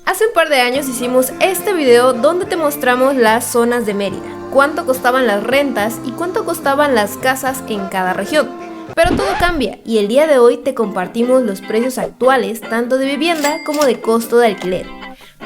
Hace un par de años hicimos este video donde te mostramos las zonas de Mérida, cuánto costaban las rentas y cuánto costaban las casas en cada región. Pero todo cambia y el día de hoy te compartimos los precios actuales tanto de vivienda como de costo de alquiler,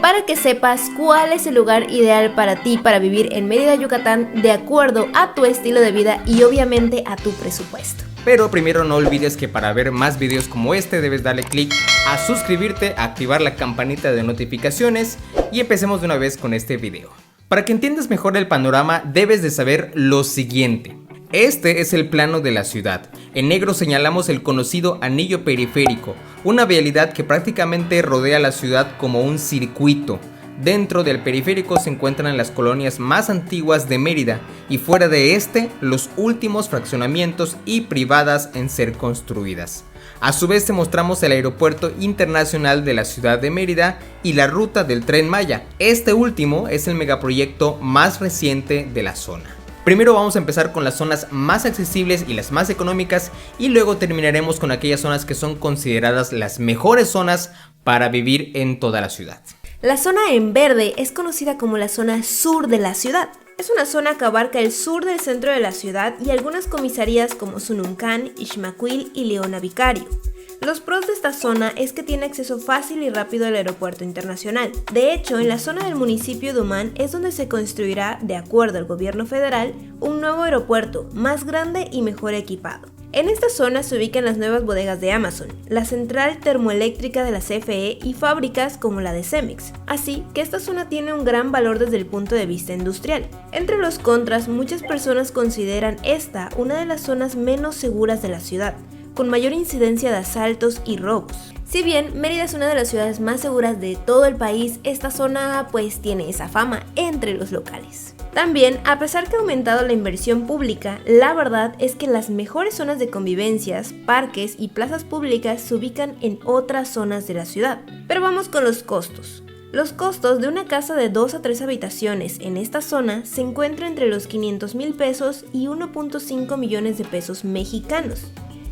para que sepas cuál es el lugar ideal para ti para vivir en Mérida, Yucatán, de acuerdo a tu estilo de vida y obviamente a tu presupuesto. Pero primero no olvides que para ver más videos como este debes darle clic a suscribirte, activar la campanita de notificaciones y empecemos de una vez con este video. Para que entiendas mejor el panorama debes de saber lo siguiente. Este es el plano de la ciudad. En negro señalamos el conocido anillo periférico, una vialidad que prácticamente rodea la ciudad como un circuito. Dentro del periférico se encuentran las colonias más antiguas de Mérida y fuera de este los últimos fraccionamientos y privadas en ser construidas. A su vez te mostramos el aeropuerto internacional de la ciudad de Mérida y la ruta del Tren Maya. Este último es el megaproyecto más reciente de la zona. Primero vamos a empezar con las zonas más accesibles y las más económicas y luego terminaremos con aquellas zonas que son consideradas las mejores zonas para vivir en toda la ciudad. La zona en verde es conocida como la zona sur de la ciudad. Es una zona que abarca el sur del centro de la ciudad y algunas comisarías como Sununcán, Ixmaquil y Leona Vicario. Los pros de esta zona es que tiene acceso fácil y rápido al aeropuerto internacional. De hecho, en la zona del municipio de Humán es donde se construirá, de acuerdo al gobierno federal, un nuevo aeropuerto más grande y mejor equipado. En esta zona se ubican las nuevas bodegas de Amazon, la central termoeléctrica de la CFE y fábricas como la de Cemex, así que esta zona tiene un gran valor desde el punto de vista industrial. Entre los contras, muchas personas consideran esta una de las zonas menos seguras de la ciudad, con mayor incidencia de asaltos y robos. Si bien Mérida es una de las ciudades más seguras de todo el país, esta zona pues tiene esa fama entre los locales. También, a pesar que ha aumentado la inversión pública, la verdad es que las mejores zonas de convivencias, parques y plazas públicas se ubican en otras zonas de la ciudad. Pero vamos con los costos. Los costos de una casa de 2 a 3 habitaciones en esta zona se encuentran entre los 500,000 pesos y 1.5 millones de pesos mexicanos.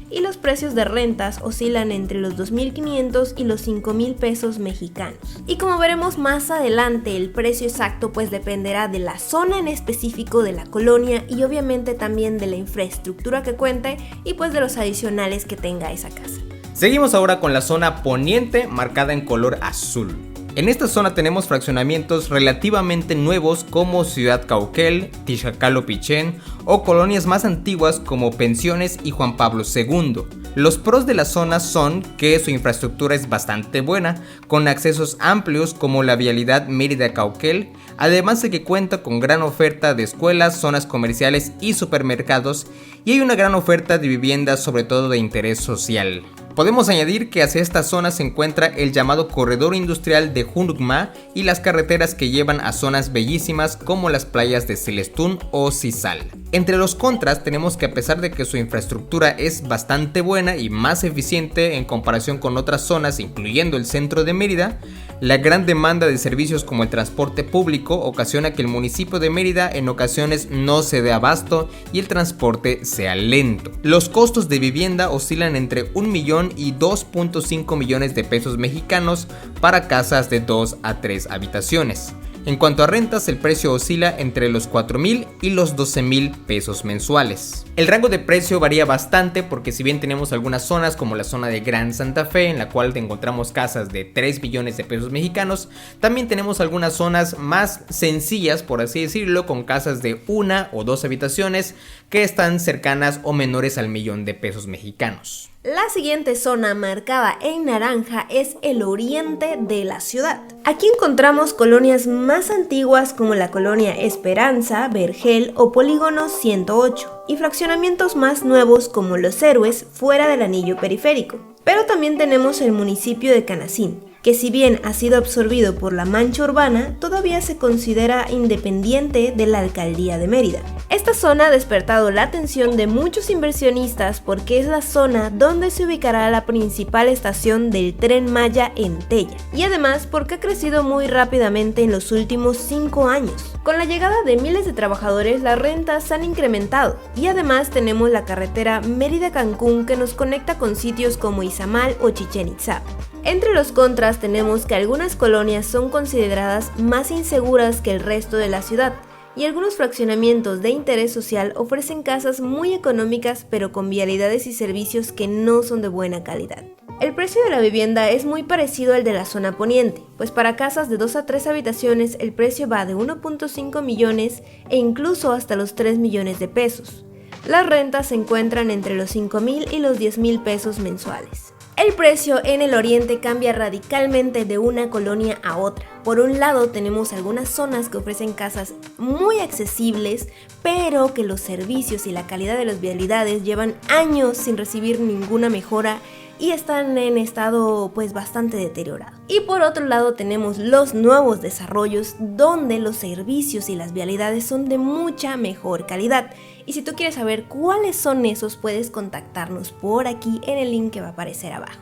Y los precios de rentas oscilan entre los 2.500 y los 5.000 pesos mexicanos. Y como veremos más adelante, el precio exacto pues dependerá de la zona en específico, de la colonia y obviamente también de la infraestructura que cuente y pues de los adicionales que tenga esa casa. Seguimos ahora con la zona poniente marcada en color azul. En esta zona tenemos fraccionamientos relativamente nuevos como Ciudad Cauquel, Tixcacalo-Pichén o colonias más antiguas como Pensiones y Juan Pablo II. Los pros de la zona son que su infraestructura es bastante buena, con accesos amplios como la vialidad Mérida-Cauquel, además de que cuenta con gran oferta de escuelas, zonas comerciales y supermercados, y hay una gran oferta de viviendas, sobre todo de interés social. Podemos añadir que hacia esta zona se encuentra el llamado corredor industrial de Junucma y las carreteras que llevan a zonas bellísimas como las playas de Celestún o Cizal. Entre los contras tenemos que a pesar de que su infraestructura es bastante buena y más eficiente en comparación con otras zonas incluyendo el centro de Mérida, la gran demanda de servicios como el transporte público ocasiona que el municipio de Mérida en ocasiones no se dé abasto y el transporte sea lento. Los costos de vivienda oscilan entre 1 millón y 2.5 millones de pesos mexicanos para casas de 2 a 3 habitaciones. En cuanto a rentas, el precio oscila entre los 4,000 y los 12,000 pesos mensuales. El rango de precio varía bastante porque si bien tenemos algunas zonas como la zona de Gran Santa Fe en la cual encontramos casas de 3 millones de pesos mexicanos, también tenemos algunas zonas más sencillas por así decirlo con casas de 1 o 2 habitaciones que están cercanas o menores al millón de pesos mexicanos. La siguiente zona marcada en naranja es el oriente de la ciudad. Aquí encontramos colonias más antiguas como la colonia Esperanza, Vergel o Polígono 108 y fraccionamientos más nuevos como Los Héroes fuera del anillo periférico. Pero también tenemos el municipio de Canacín, que si bien ha sido absorbido por la mancha urbana, todavía se considera independiente de la alcaldía de Mérida. Esta zona ha despertado la atención de muchos inversionistas porque es la zona donde se ubicará la principal estación del Tren Maya en Tella, y además porque ha crecido muy rápidamente en los últimos 5 años. Con la llegada de miles de trabajadores, las rentas se han incrementado, y además tenemos la carretera Mérida-Cancún que nos conecta con sitios como Izamal o Chichén Itzá. Entre los contras tenemos que algunas colonias son consideradas más inseguras que el resto de la ciudad, y algunos fraccionamientos de interés social ofrecen casas muy económicas pero con vialidades y servicios que no son de buena calidad. El precio de la vivienda es muy parecido al de la zona poniente, pues para casas de 2 a 3 habitaciones el precio va de 1.5 millones e incluso hasta los 3 millones de pesos. Las rentas se encuentran entre los 5,000 y los 10,000 pesos mensuales. El precio en el oriente cambia radicalmente de una colonia a otra. Por un lado tenemos algunas zonas que ofrecen casas muy accesibles, pero que los servicios y la calidad de las vialidades llevan años sin recibir ninguna mejora y están en estado pues bastante deteriorado. Y por otro lado tenemos los nuevos desarrollos donde los servicios y las vialidades son de mucha mejor calidad. Y si tú quieres saber cuáles son esos, puedes contactarnos por aquí en el link que va a aparecer abajo.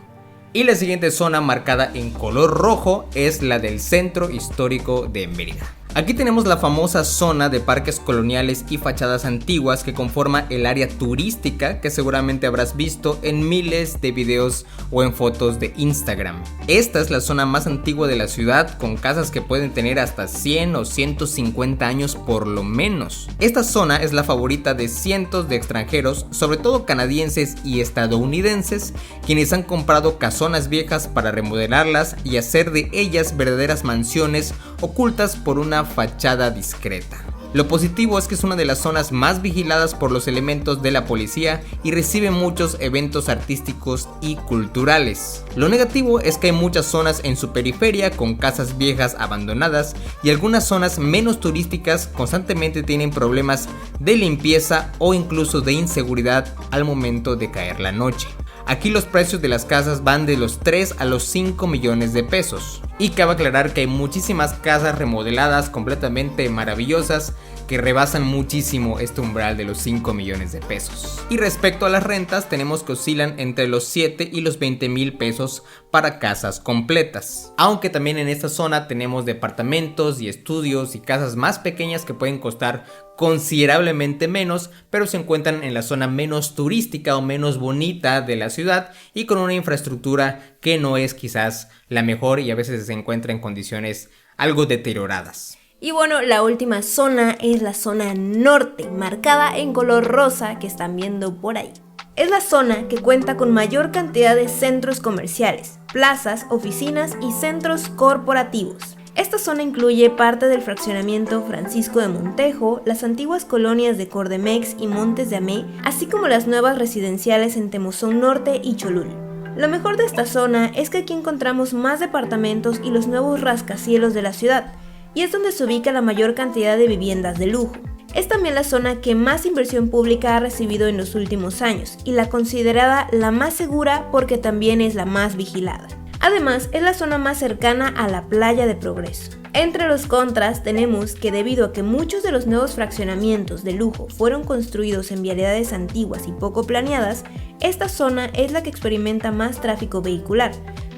Y la siguiente zona marcada en color rojo es la del Centro Histórico de Mérida. Aquí tenemos la famosa zona de parques coloniales y fachadas antiguas que conforma el área turística que seguramente habrás visto en miles de videos o en fotos de Instagram. Esta es la zona más antigua de la ciudad, con casas que pueden tener hasta 100 o 150 años por lo menos. Esta zona es la favorita de cientos de extranjeros, sobre todo canadienses y estadounidenses, quienes han comprado casonas viejas para remodelarlas y hacer de ellas verdaderas mansiones ocultas por una fachada discreta. Lo positivo es que es una de las zonas más vigiladas por los elementos de la policía y recibe muchos eventos artísticos y culturales. Lo negativo es que hay muchas zonas en su periferia con casas viejas abandonadas y algunas zonas menos turísticas constantemente tienen problemas de limpieza o incluso de inseguridad al momento de caer la noche. Aquí los precios de las casas van de los 3 a los 5 millones de pesos. Y cabe aclarar que hay muchísimas casas remodeladas completamente maravillosas que rebasan muchísimo este umbral de los 5 millones de pesos. Y respecto a las rentas, tenemos que oscilan entre los 7 y los 20,000 pesos para casas completas. Aunque también en esta zona tenemos departamentos y estudios y casas más pequeñas que pueden costar considerablemente menos, pero se encuentran en la zona menos turística o menos bonita de la ciudad y con una infraestructura que no es quizás la mejor y a veces se encuentra en condiciones algo deterioradas. Y bueno, la última zona es la zona norte, marcada en color rosa que están viendo por ahí. Es la zona que cuenta con mayor cantidad de centros comerciales, plazas, oficinas y centros corporativos. Esta zona incluye parte del fraccionamiento Francisco de Montejo, las antiguas colonias de Cordemex y Montes de Amé, así como las nuevas residenciales en Temozón Norte y Cholul. Lo mejor de esta zona es que aquí encontramos más departamentos y los nuevos rascacielos de la ciudad, y es donde se ubica la mayor cantidad de viviendas de lujo. Es también la zona que más inversión pública ha recibido en los últimos años y la considerada la más segura porque también es la más vigilada. Además, es la zona más cercana a la playa de Progreso. Entre los contras tenemos que debido a que muchos de los nuevos fraccionamientos de lujo fueron construidos en vialidades antiguas y poco planeadas, esta zona es la que experimenta más tráfico vehicular.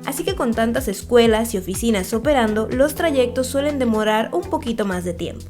Así que con tantas escuelas y oficinas operando, los trayectos suelen demorar un poquito más de tiempo.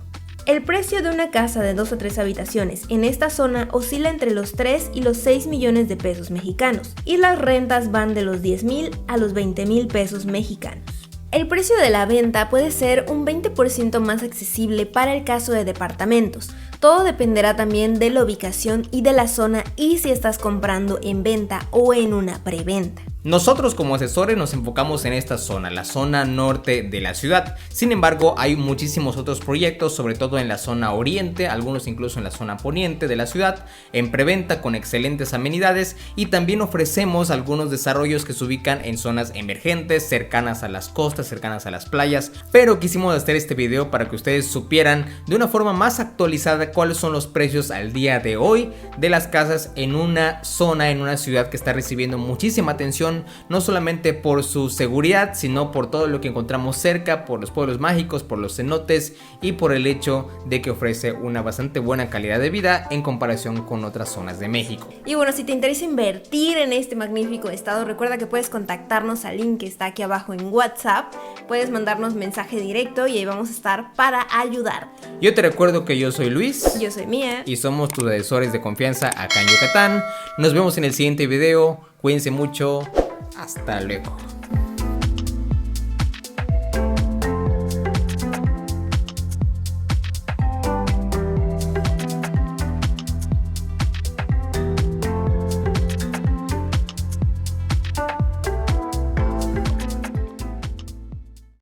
El precio de una casa de 2 a 3 habitaciones en esta zona oscila entre los 3 y los 6 millones de pesos mexicanos y las rentas van de los 10,000 a los 20,000 pesos mexicanos. El precio de la venta puede ser un 20% más accesible para el caso de departamentos. Todo dependerá también de la ubicación y de la zona y si estás comprando en venta o en una preventa. Nosotros como asesores nos enfocamos en esta zona, la zona norte de la ciudad. Sin embargo, hay muchísimos otros proyectos, sobre todo en la zona oriente, algunos incluso en la zona poniente de la ciudad, en preventa con excelentes amenidades y también ofrecemos algunos desarrollos que se ubican en zonas emergentes, cercanas a las costas, cercanas a las playas. Pero quisimos hacer este video para que ustedes supieran de una forma más actualizada cuáles son los precios al día de hoy de las casas en una zona, en una ciudad que está recibiendo muchísima atención, no solamente por su seguridad, sino por todo lo que encontramos cerca, por los pueblos mágicos, por los cenotes y por el hecho de que ofrece una bastante buena calidad de vida en comparación con otras zonas de México. Y bueno, si te interesa invertir en este magnífico estado, recuerda que puedes contactarnos al link que está aquí abajo en WhatsApp, puedes mandarnos mensaje directo y ahí vamos a estar para ayudar. Yo te recuerdo que yo soy Luis. Yo soy Mía. Y somos tus asesores de confianza acá en Yucatán. Nos vemos en el siguiente video. Cuídense mucho. Hasta luego.